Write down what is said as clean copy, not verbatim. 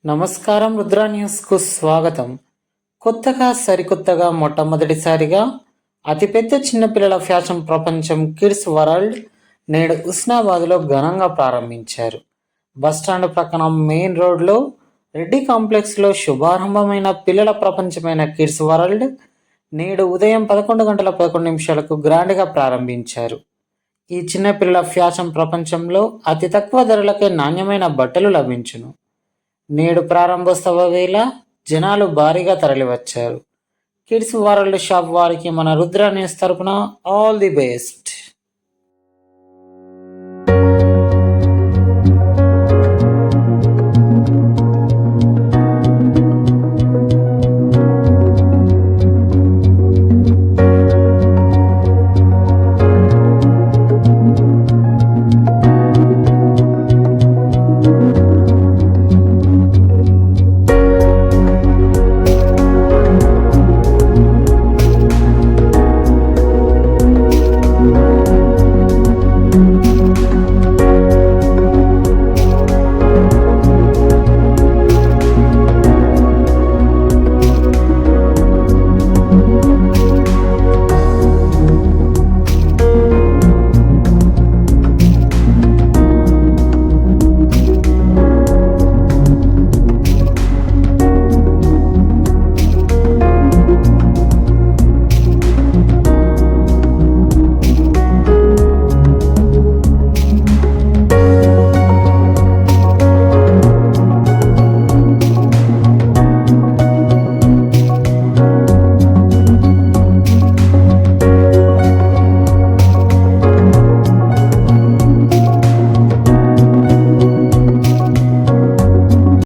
నమస్కారం, రుద్రా న్యూస్కు స్వాగతం. కొత్తగా సరికొత్తగా మొట్టమొదటిసారిగా అతిపెద్ద చిన్నపిల్లల ఫ్యాషన్ ప్రపంచం కిడ్స్ వరల్డ్ నేడు ఉస్నాబాద్లో ఘనంగా ప్రారంభించారు. బస్టాండ్ ప్రక్కన మెయిన్ రోడ్లో రెడ్డి కాంప్లెక్స్లో శుభారంభమైన పిల్లల ప్రపంచమైన కిడ్స్ వరల్డ్ నేడు ఉదయం 11:11 గ్రాండ్గా ప్రారంభించారు. ఈ చిన్నపిల్లల ఫ్యాషన్ ప్రపంచంలో అతి తక్కువ ధరలకే నాణ్యమైన బట్టలు లభించును. నేడు ప్రారంభోత్సవ వేళ జనాలు భారీగా తరలివచ్చారు. కిడ్స్ వరల్డ్ షాప్ వారికి మన రుద్ర న్యూస్ తరపున ఆల్ ది బెస్ట్.